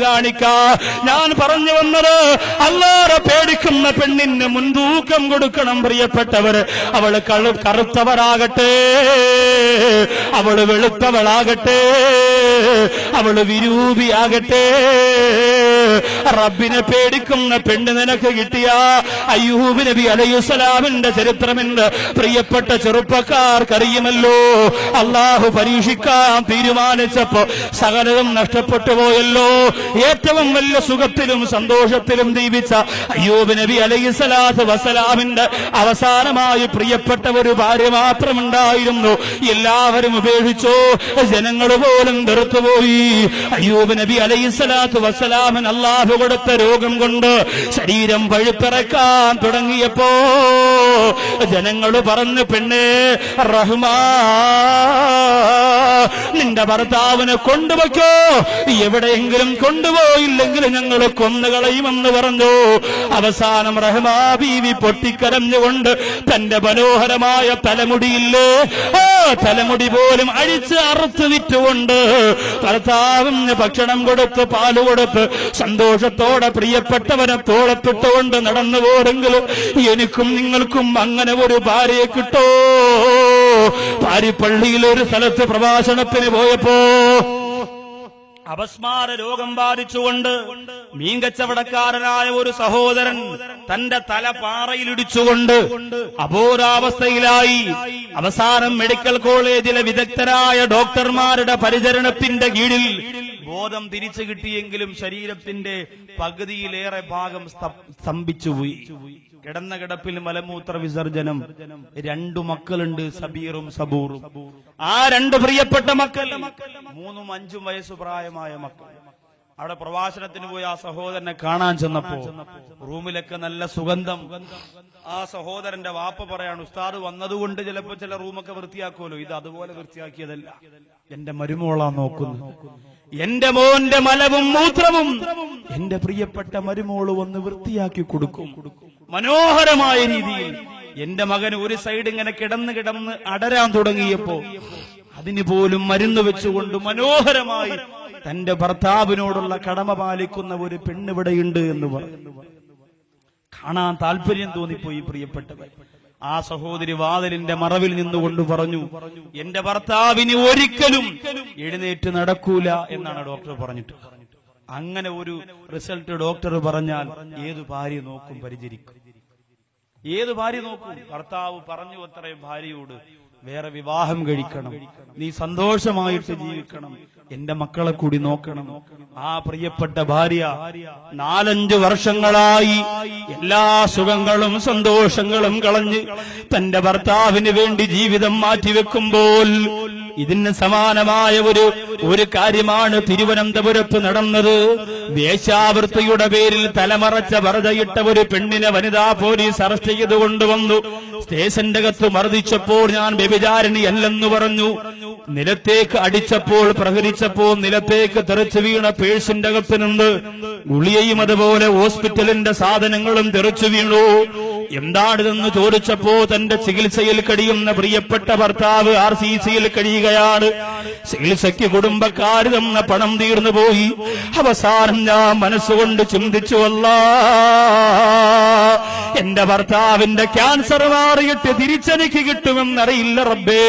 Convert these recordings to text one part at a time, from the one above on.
കാണിക്കാ. ഞാൻ പറഞ്ഞു വന്നത് അല്ലാഹുവെ പേടിക്കുന്ന പെണ്ണിന് മുൻതൂക്കം കൊടുക്കണം പ്രിയപ്പെട്ടവര്. അവള് കറുത്തവരാകട്ടെ, അവള് വെളുത്തവളാകട്ടെ, അവള് വിരൂപിയാകട്ടെ, റബ്ബിനെ പേടിക്കുന്ന പെണ്ണ് നിനക്ക് കിട്ടിയ അയ്യൂബ് നബി അലൈഹിസ്സലാമിന്റെ ചരിത്രമെന്ന് പ്രിയപ്പെട്ട ചെറുപ്പക്കാർക്കറിയുമല്ലോ. അള്ളാഹു പരീക്ഷിക്കാൻ തീരുമാനിച്ചപ്പോ സകലതും നഷ്ടപ്പെട്ടു പോയല്ലോ. ഏറ്റവും വലിയ സുഖത്തിലും സന്തോഷത്തിലും ജീവിച്ച അയ്യൂബ് നബി അലൈഹിസ്സലാത്തു വസ്സലാമിന്റെ അവസാനമായി പ്രിയപ്പെട്ട ഒരു ഭാര്യ മാത്രമുണ്ടായിരുന്നു. എല്ലാവരും ഉപേക്ഷിച്ചു, ജനങ്ങൾ പോലും വെറുത്തുപോയി. അയ്യൂബ് നബി അലൈഹിസ്സലാത്തു വസ്സലാമിന് അല്ലാഹു കൊടുത്ത രോഗം കൊണ്ട് ശരീരം പഴുപ്പിറക്കാൻ തുടങ്ങിയപ്പോ ജനങ്ങൾ പറഞ്ഞു, പെണ്ണേ റഹ്മാ, നിന്റെ ഭർത്താവിനെ കൊണ്ടുവയ്ക്കോ, എവിടെയെങ്കിലും കൊണ്ടുപോയില്ലെങ്കിൽ ഞങ്ങൾ കൊന്നുകളയുമെന്ന് പറഞ്ഞു. അവസാനം റഹ്മാ ബീവി പൊട്ടിക്കരഞ്ഞുകൊണ്ട് തന്റെ മനോഹരമായ തലമുടിയില്ലേ, ആ തലമുടി പോലും അഴിച്ച് അറുത്ത് വിറ്റുകൊണ്ട് ഭർത്താവിന് ഭക്ഷണം കൊടുത്ത് പാല് കൊടുത്ത് സന്തോഷത്തോടെ പ്രിയപ്പെട്ടവനെ തോളത്തിട്ടുകൊണ്ട് നടന്നു പോരെങ്കിലും എനിക്കും നിങ്ങൾക്കും അങ്ങനെ ഒരു ഭാര്യയെ കിട്ടോ. പാരിപ്പള്ളിയിൽ ഒരു സ്ഥലത്ത് പ്രഭാഷണത്തിന് പോയപ്പോ അപസ്മാര രോഗം ബാധിച്ചുകൊണ്ട് മീൻകച്ചവടക്കാരനായ ഒരു സഹോദരൻ തന്റെ തല പാറയിലിടിച്ചുകൊണ്ട് അബോധാവസ്ഥയിലായി. അവസാനം മെഡിക്കൽ കോളേജിലെ വിദഗ്ധരായ ഡോക്ടർമാരുടെ പരിചരണത്തിന്റെ കീഴിൽ ബോധം തിരിച്ചു കിട്ടിയെങ്കിലും ശരീരത്തിന്റെ പകുതിയിലേറെ ഭാഗം സ്തംഭിച്ചുപോയി. കിടന്ന കിടപ്പിൽ മലമൂത്ര വിസർജനം. 2 മക്കളുണ്ട്, സബീറും സബൂറും. ആ 2 പ്രിയപ്പെട്ട മക്കൾ 3ഉം 5ഉം വയസ്സ് പ്രായമായ മക്കൾ. അവിടെ പ്രഭാഷണത്തിന് പോയി ആ സഹോദരനെ കാണാൻ ചെന്നപ്പോ റൂമിലൊക്കെ നല്ല സുഗന്ധം. ആ സഹോദരന്റെ വാപ്പ പറയാണ്, ഉസ്താദ് വന്നതുകൊണ്ട് ചിലപ്പോ ചില റൂമൊക്കെ വൃത്തിയാക്കുമല്ലോ, ഇത് അതുപോലെ വൃത്തിയാക്കിയതല്ല, എന്റെ മരുമോളാ നോക്കുന്നു. എന്റെ മോന്റെ മലവും മൂത്രവും എന്റെ പ്രിയപ്പെട്ട മരുമോള് വന്ന് വൃത്തിയാക്കി കൊടുക്കും. മനോഹരമായ രീതിയിൽ എന്റെ മകൻ ഒരു സൈഡ് ഇങ്ങനെ കിടന്ന് അടരാൻ തുടങ്ങിയപ്പോ അതിന് പോലും മരുന്ന് വെച്ചുകൊണ്ട് മനോഹരമായി തന്റെ ഭർത്താവിനോടുള്ള കടമ പാലിക്കുന്ന ഒരു പെണ്ണിവിടെയുണ്ട് എന്ന് പറഞ്ഞു. കാണാൻ താല്പര്യം തോന്നിപ്പോയി പ്രിയപ്പെട്ടവർ. ആ സഹോദരി വാതിലിന്റെ മറവിൽ നിന്നുകൊണ്ട് പറഞ്ഞു, എന്റെ ഭർത്താവിന് ഒരിക്കലും എഴുന്നേറ്റ് നടക്കൂല എന്നാണ് ഡോക്ടർ പറഞ്ഞിട്ട്. അങ്ങനെ ഒരു റിസൾട്ട് ഡോക്ടർ പറഞ്ഞാൽ ഏത് ഭാര്യ നോക്കും, പരിചരിക്കും? ഏത് ഭാര്യ നോക്കും? ഭർത്താവ് പറഞ്ഞു അത്രയും ഭാര്യയോട്, വേറെ വിവാഹം കഴിക്കണം, നീ സന്തോഷമായിട്ട് ജീവിക്കണം, എന്റെ മക്കളെ കൂടി നോക്കണം. ആ പ്രിയപ്പെട്ട ഭാര്യ 4-5 വർഷങ്ങളായി എല്ലാ സുഖങ്ങളും സന്തോഷങ്ങളും കളഞ്ഞ് തന്റെ ഭർത്താവിന് വേണ്ടി ജീവിതം മാറ്റിവെക്കുമ്പോൾ ഇതിന് സമാനമായ ഒരു കാര്യമാണ് തിരുവനന്തപുരത്ത് നടന്നത്. വേശ്യാവൃത്തിയുടെ പേരിൽ തലമറച്ച വറതയിട്ട ഒരു പെണ്ണിനെ വനിതാ പോലീസ് അറസ്റ്റ് ചെയ്ത് കൊണ്ടുവന്നു. സ്റ്റേഷന്റെ അകത്ത് മർദ്ദിച്ചപ്പോൾ ഞാൻ വ്യഭിചാരിണിയല്ലെന്ന് പറഞ്ഞു. നിലത്തേക്ക് അടിച്ചപ്പോൾ പ്രഹരിച്ചപ്പോൾ നിലത്തേക്ക് തെറിച്ചു വീണ പേഴ്സിന്റെ അകത്ത് നിന്ന് ഗുളികയും അതുപോലെ ഹോസ്പിറ്റലിന്റെ സാധനങ്ങളും തെറിച്ചു വീണു. എന്താണിതെന്ന് ചോദിച്ചപ്പോ തന്റെ ചികിത്സയിൽ കഴിയുന്ന പ്രിയപ്പെട്ട ഭർത്താവ് RCCയിൽ കഴിയുകയാണ്. ചികിത്സയ്ക്ക് കുടുംബക്കാർ തന്ന പണം തീർന്നു പോയി. അവസാനം ഞാൻ മനസ്സുകൊണ്ട് ചിന്തിച്ചു, അല്ലാ, എന്റെ ഭർത്താവിന്റെ ക്യാൻസർ മാറിയിട്ട് തിരിച്ചെനിക്ക് കിട്ടുമെന്നറിയില്ല റബ്ബേ.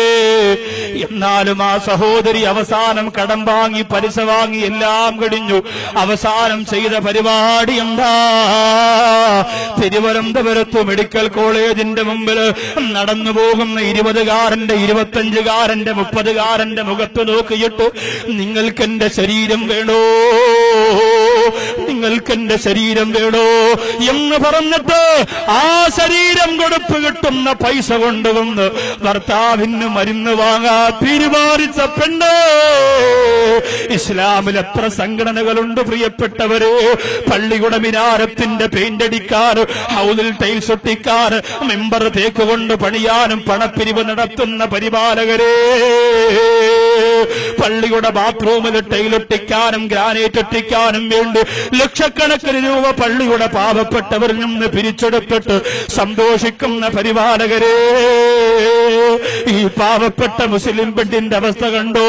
എന്നാലും ആ സഹോദരി അവസാനം കടം വാങ്ങി പലിശ വാങ്ങി എല്ലാം കഴിഞ്ഞു. അവസാനം ചെയ്ത പരിപാടി എന്താ? തിരുവനന്തപുരത്ത് മെഡിക്കൽ കോളേജിന്റെ മുമ്പിൽ നടന്നു പോകുന്ന 20കാരന്റെ 25കാരന്റെ 30കാരന്റെ മുഖത്ത് നോക്കിയിട്ട്, നിങ്ങൾക്കെന്റെ ശരീരം വേണോ, നിങ്ങൾക്കെന്റെ ശരീരം വേണോ എന്ന് പറഞ്ഞിട്ട് ആ ശരീരം കൊടുപ്പ് കിട്ടുന്ന പൈസ കൊണ്ടുവന്ന് ഭർത്താവിന് മരുന്ന് വാങ്ങാൻ തീരുമാനിച്ച പെണ്ണ്. ഇസ്ലാമിൽ എത്ര സംഘടനകളുണ്ട് പ്രിയപ്പെട്ടവരെ. പള്ളിയുടെ മിനാരത്തിന്റെ പെയിന്റ് അടിക്കാൻ, ഹൗദിൽ ടൈൽസ് ഒട്ടിക്കാൻ, മെമ്പർ തേക്കുകൊണ്ട് പണിയാനും പണപ്പിരിവ് നടത്തുന്ന പരിപാലകരെ. പള്ളിയുടെ ബാത്റൂമിൽ ടൈലൊട്ടിക്കാനും ഗ്രാനൈറ്റ് ഒട്ടിക്കാനും വേണ്ടി ലക്ഷക്കണക്കിന് രൂപ പള്ളിയുടെ പാവപ്പെട്ടവരിൽ നിന്ന് പിരിച്ചെടുത്തിട്ട് സന്തോഷിക്കുന്ന പരിപാലകരെ, ഈ പാവപ്പെട്ട മുസ്ലിം പെണ്ണിന്റെ അവസ്ഥ കണ്ടോ?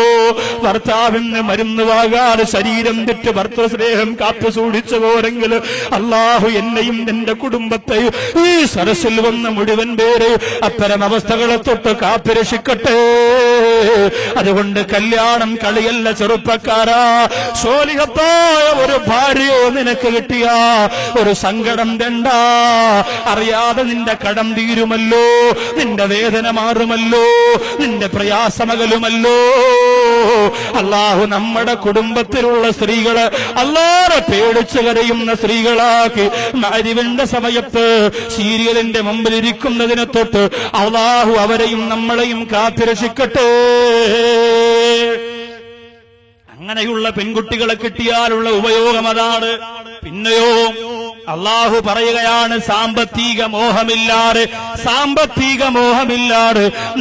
ഭർത്താവിന് മരുന്ന് വാങ്ങാതെ ശരീരം തെറ്റ് ഭർത്തൃസ്നേഹം കാത്തു സൂക്ഷിച്ചു പോരെങ്കിൽ അള്ളാഹു എന്നെയും എന്റെ കുടുംബത്തെയും ഈ സരസിൽ വന്ന മുഴുവൻ പേരെ അത്തരം അവസ്ഥകളെ തൊട്ട് കാത്തുരക്ഷിക്കട്ടെ. അതുകൊണ്ട് കല്യാണം കളിയല്ല ചെറുപ്പക്കാരാ. സ്വാലിഹത്തായ ഒരു ഭാര്യയോ നിനക്ക് കിട്ടിയ ഒരു സങ്കടം വേണ്ട. അറിയാതെ നിന്റെ കടം തീരുമല്ലോ, നിന്റെ വേദന മാറുമല്ലോ, നിന്റെ പ്രയാസമകലുമല്ലോ. അള്ളാഹു നമ്മുടെ കുടുംബത്തിലുള്ള സ്ത്രീകളെ അല്ലാതെ പേടിച്ചു കരയുന്ന സ്ത്രീകളാക്കി മഗ്‌രിബിന്റെ സമയത്ത് സീരിയലിന്റെ മുമ്പിൽ ഇരിക്കുന്നതിനെ തൊട്ട് അള്ളാഹു അവരെയും നമ്മളെയും കാത്തുരക്ഷിക്കട്ടെ. അങ്ങനെയുള്ള പെൺകുട്ടികളെ കിട്ടിയാലുള്ള ഉപയോഗം അതാണ്. പിന്നെയോ അള്ളാഹു പറയുകയാണ്, സാമ്പത്തിക മോഹമില്ലാതെ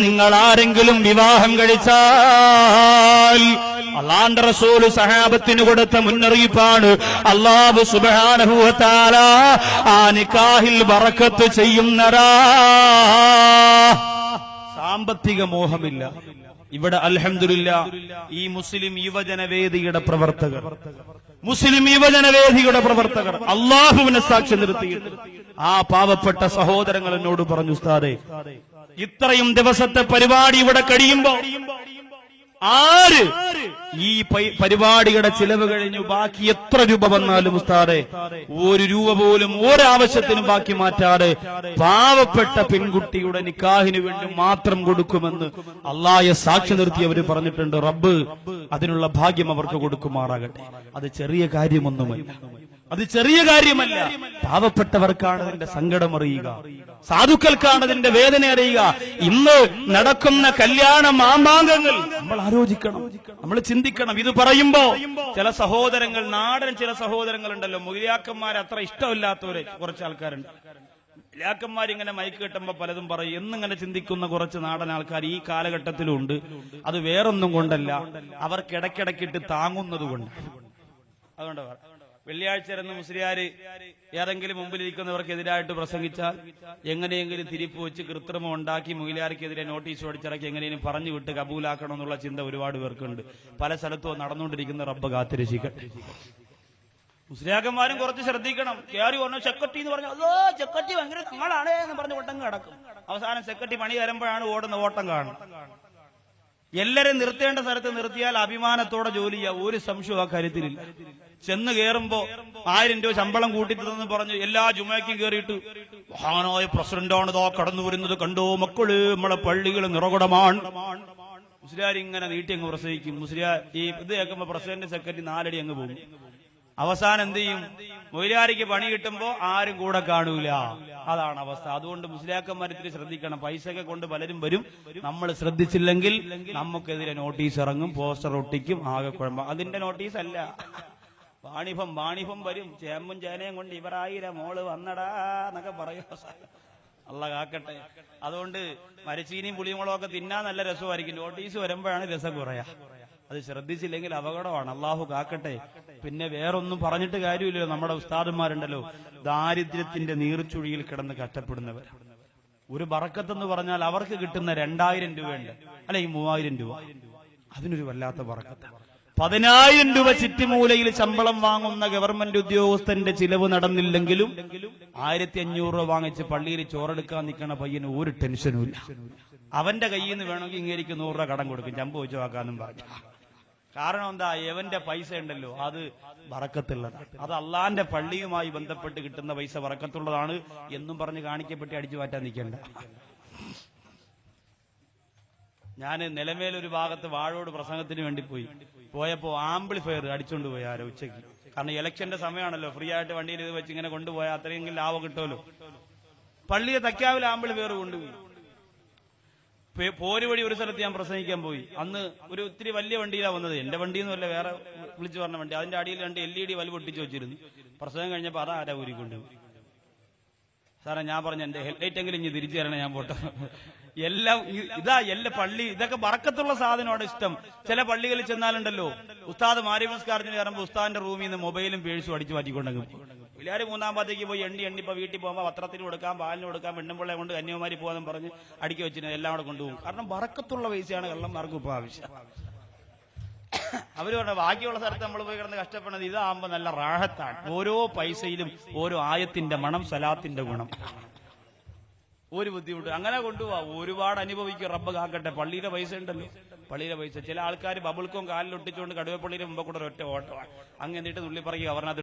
നിങ്ങൾ ആരെങ്കിലും വിവാഹം കഴിച്ചാൽ അല്ലാഹുവിന്റെ റസൂൽ സഹാബത്തിന് കൊടുത്ത മുന്നറിയിപ്പാണ്. അല്ലാഹു സുബ്ഹാനഹു വ തആല ആ നിക്കാഹിൽ ബറക്കത്ത് ചെയ്യുന്നതാ. സാമ്പത്തിക മോഹമില്ല. ഇവിടെ അൽഹംദുലില്ലാഹ് ഈ മുസ്ലിം യുവജനവേദിയുടെ പ്രവർത്തകർ അള്ളാഹുവിനെ സാക്ഷി നിർത്തിയിട്ട് ആ പാവപ്പെട്ട സഹോദരങ്ങൾ എന്നോട് പറഞ്ഞു, ഉസ്താദേ, ഇത്രയും ദിവസത്തെ പരിപാടി ഇവിടെ കഴിയുമ്പോ ആര് ഈ പരിപാടിയുടെ ചിലവ് കഴിഞ്ഞു ബാക്കി എത്ര രൂപ വന്നാലും ഉസ്താദേ ഒരു രൂപ പോലും ഒരാവശ്യത്തിനും ബാക്കി മാറ്റാതെ പാവപ്പെട്ട പെൺകുട്ടിയുടെ നിക്കാഹിന് വേണ്ടി മാത്രം കൊടുക്കുമെന്ന് അള്ളാഹയെ സാക്ഷി നിർത്തി അവർ പറഞ്ഞിട്ടുണ്ട്. റബ്ബ് അതിനുള്ള ഭാഗ്യം അവർക്ക് കൊടുക്കുമാറാകട്ടെ. അത് ചെറിയ കാര്യമല്ല. പാവപ്പെട്ടവർക്കാണ് അതിന്റെ സങ്കടം അറിയുക, സാധുക്കൾക്കാണ് അതിന്റെ വേദന അറിയുക. ഇന്ന് നടക്കുന്ന കല്യാണ മാമാങ്കങ്ങൾ നമ്മൾ ആലോചിക്കണം, നമ്മൾ ചിന്തിക്കണം. ഇത് പറയുമ്പോ ചില സഹോദരങ്ങൾ, നാടൻ ചില സഹോദരങ്ങൾ ഉണ്ടല്ലോ, മുരിയാക്കന്മാരെ അത്ര ഇഷ്ടമില്ലാത്തവര് കുറച്ച് ആൾക്കാരുണ്ട്. മുരിയാക്കന്മാരിങ്ങനെ മൈക്ക് കെട്ടുമ്പോ പലതും പറയും എന്നിങ്ങനെ ചിന്തിക്കുന്ന കുറച്ച് നാടൻ ആൾക്കാർ ഈ കാലഘട്ടത്തിലും ഉണ്ട്. അത് വേറൊന്നും കൊണ്ടല്ല, അവർക്കിടയ്ക്കിടയ്ക്കിട്ട് താങ്ങുന്നത് കൊണ്ട്. അതുകൊണ്ട് വെള്ളിയാഴ്ച ഇരുന്ന് മുസ്ലിയാര് ഏതെങ്കിലും മുമ്പിലിരിക്കുന്നവർക്കെതിരായിട്ട് പ്രസംഗിച്ചാൽ എങ്ങനെയെങ്കിലും തിരിപ്പ് വെച്ച് കൃത്രിമം ഉണ്ടാക്കി മുസ്ലിയാർക്കെതിരെ നോട്ടീസ് ഓടിച്ചിറക്കി എങ്ങനെയും പറഞ്ഞു വിട്ട് കബൂലാക്കണം എന്നുള്ള ചിന്ത ഒരുപാട് പേർക്കുണ്ട്. പല സ്ഥലത്തും നടന്നുകൊണ്ടിരിക്കുന്ന റബ്ബ് കാത്തിരക്ഷിക്കട്ടെ. മുസ്ലിയാക്കന്മാരും കുറച്ച് ശ്രദ്ധിക്കണം. കയറി പറഞ്ഞു സെക്രട്ടറി എന്ന് പറഞ്ഞു, അതോ സെക്രട്ടറി ഭയങ്കര തങ്ങളാണ് എന്ന് പറഞ്ഞ് ഓട്ടം കിടക്കും. അവസാനം സെക്രട്ടറി പണി തരുമ്പോഴാണ് ഓടുന്ന ഓട്ടം കാണും. എല്ലാരും നിർത്തേണ്ട സ്ഥലത്ത് നിർത്തിയാൽ അഭിമാനത്തോടെ ജോലി ചെയ്യാം, ഒരു സംശയവും ആ കാര്യത്തിലില്ല. ചെന്ന് കയറുമ്പോ 1000 രൂപ ശമ്പളം കൂട്ടിത്തതെന്ന് പറഞ്ഞു എല്ലാ ജുമയ്ക്കും കയറിയിട്ട് മഹാനായ പ്രസിഡന്റാണ് ഇതാ കടന്നു വരുന്നത്, കണ്ടോ മക്കള്, നമ്മളെ പള്ളികൾ നിറകുടമാണ്. മുസ്ലിയാർ ഇങ്ങനെ നീട്ടി അങ്ങ് പ്രസംഗിക്കും. മുസ്ലിയാർ ഈ ഇത് കേൾക്കുമ്പോ പ്രസിഡന്റ് സെക്രട്ടറി 4 അടി അങ്ങ് പോകും. അവസാനം എന്ത് ചെയ്യും? മൊയ്ലാരിക്ക് പണി കിട്ടുമ്പോ ആരും കൂടെ കാണൂല. അതാണ് അവസ്ഥ. അതുകൊണ്ട് മുസ്ലിയാക്കന്മാരിത്തിരി ശ്രദ്ധിക്കണം. പൈസയൊക്കെ കൊണ്ട് പലരും വരും, നമ്മൾ ശ്രദ്ധിച്ചില്ലെങ്കിൽ നമുക്കെതിരെ നോട്ടീസ് ഇറങ്ങും, പോസ്റ്റർ ഒട്ടിക്കും, ആകെ കുഴപ്പം. അതിന്റെ നോട്ടീസ് അല്ല, വാണിഭം വരും. ചേമ്പും ചേനയും കൊണ്ട് ഇവരായിര മോള് വന്നടാ എന്നൊക്കെ പറയും. അള്ള കാക്കട്ടെ. അതുകൊണ്ട് മരച്ചീനിയും പുളിമുളകും ഒക്കെ തിന്നാൻ നല്ല രസമായിരിക്കും, നോട്ടീസ് വരുമ്പോഴാണ് രസം കുറയാ. അത് ശ്രദ്ധിച്ചില്ലെങ്കിൽ അപകടമാണ്. അള്ളാഹു കാക്കട്ടെ. പിന്നെ വേറൊന്നും പറഞ്ഞിട്ട് കാര്യമില്ലല്ലോ. നമ്മുടെ ഉസ്താദന്മാരുണ്ടല്ലോ, ദാരിദ്ര്യത്തിന്റെ നീർച്ചുഴിയിൽ കിടന്ന് കഷ്ടപ്പെടുന്നവർ. ഒരു ബറക്കത്തെന്ന് പറഞ്ഞാൽ അവർക്ക് കിട്ടുന്ന 2000 രൂപയുണ്ട്, അല്ലെങ്കിൽ 3000 രൂപ, അതിനൊരു വല്ലാത്ത ബറക്കത്ത്. 10000 രൂപ ചുറ്റുമൂലയിൽ ശമ്പളം വാങ്ങുന്ന ഗവൺമെന്റ് ഉദ്യോഗസ്ഥന്റെ ചിലവ് നടന്നില്ലെങ്കിലും 1500 രൂപ വാങ്ങിച്ച് പള്ളിയിൽ ചോറെടുക്കാൻ നിൽക്കണ പയ്യന് ഒരു ടെൻഷനും ഇല്ല. അവന്റെ കയ്യിൽ നിന്ന് വേണമെങ്കിൽ ഇങ്ങേരിക്ക് 100 രൂപ കടം കൊടുക്കും, ചമ്പ് വെച്ച് വാക്കാന്നും പറഞ്ഞു. കാരണം എന്താ? എവന്റെ പൈസ ഉണ്ടല്ലോ അത് ബറക്കത്തുള്ളതാണ്. അത് അള്ളാന്റെ പള്ളിയുമായി ബന്ധപ്പെട്ട് കിട്ടുന്ന പൈസ ബറക്കത്തുള്ളതാണ് എന്നും പറഞ്ഞ് കാണിക്കപ്പെട്ട് അടിച്ചു മാറ്റാൻ നിൽക്കണ്ട. ഞാൻ നിലമേലൊരു ഭാഗത്ത് വാഴോട് പ്രസംഗത്തിന് വേണ്ടി പോയപ്പോ ആംപ്ലിഫയർ അടിച്ചോണ്ട് പോയി ആരോ ഉച്ചയ്ക്ക്. കാരണം ഇലക്ഷന്റെ സമയമാണല്ലോ, ഫ്രീ ആയിട്ട് വണ്ടിയിൽ ഇത് വെച്ച് ഇങ്ങനെ കൊണ്ടുപോയാൽ അത്രയെങ്കിലും ലാഭം കിട്ടുമല്ലോ. പള്ളിയെ തക്കാവിൽ ആംപ്ലിഫയർ കൊണ്ടുപോയി. പോര് വഴി ഒരു സ്ഥലത്ത് ഞാൻ പ്രസംഗിക്കാൻ പോയി. അന്ന് ഒരു ഒത്തിരി വലിയ വണ്ടിയിലാണ് വന്നത്. എന്റെ വണ്ടിയൊന്നും അല്ല, വേറെ വിളിച്ചു പറഞ്ഞ വണ്ടി. അതിന്റെ അടിയിൽ 2 LED വലുവ് ഒട്ടിച്ചു വെച്ചിരുന്നു. പ്രസംഗം കഴിഞ്ഞപ്പോ അതാരാ ഊരിക്കൊണ്ടുപോയി. സാറേ ഞാൻ പറഞ്ഞു എന്റെ ഹെഡ്ലൈറ്റ് എങ്കിലും ഇനി തിരിച്ചു തരണേ, ഞാൻ പോട്ടെ. എല്ലാം എല്ലാ പള്ളി ഇതൊക്കെ ബറക്കത്തുള്ള സാധനമാണ് ഇഷ്ടം. ചില പള്ളികളിൽ ചെന്നാലുണ്ടല്ലോ ഉസ്താദ് മാരിമസ്കാരത്തിന് കയറുമ്പോൾ ഉസ്താദിന്റെ റൂമിൽ നിന്ന് മൊബൈലും പേഴ്സും അടിച്ചു മാറ്റിക്കൊണ്ടെങ്കിൽ എല്ലാവരും മൂന്നാം പാത്തേക്ക് പോയി എണ്ണി ഇപ്പൊ വീട്ടിൽ പോകുമ്പോൾ പത്രത്തിന് കൊടുക്കാം, പാലിന് കൊടുക്കാം, പെണ്ണുമ്പിള്ളയെ കൊണ്ട് കന്യാകുമാരി പോകാൻ പറഞ്ഞ് അടുക്കി വെച്ചിട്ട് എല്ലാം കൂടെ കൊണ്ടുപോകും. കാരണം ബറക്കത്തുള്ള പൈസയാണ് കള്ളന്മാർക്ക് ഇപ്പൊ ആവശ്യം. അവര് പറഞ്ഞ ബാക്കിയുള്ള സ്ഥലത്ത് നമ്മൾ പോയി കിടന്ന് കഷ്ടപ്പെടുന്നത് ഇതാകുമ്പോ നല്ല റാഹത്താണ്. ഓരോ പൈസയിലും ഓരോ ആയത്തിന്റെ മണം, സലാത്തിന്റെ ഗുണം. ഒരു ബുദ്ധിമുട്ട് അങ്ങനെ കൊണ്ടുപോവാ. ഒരുപാട് അനുഭവിക്കും, റബ്ബ് കാക്കട്ടെ. പള്ളിയിലെ പൈസ ഉണ്ടല്ലോ, പള്ളിയിലെ പൈസ ചില ആൾക്കാർ ബബിൾക്കും കാലിലൊട്ടിച്ചുകൊണ്ട് കടുവപ്പള്ളിയുടെ മുമ്പ് കൂടെ ഒറ്റ ഓട്ടമാണ്. അങ്ങ് എന്നിട്ട് നുള്ളി പറയും അവരുടെ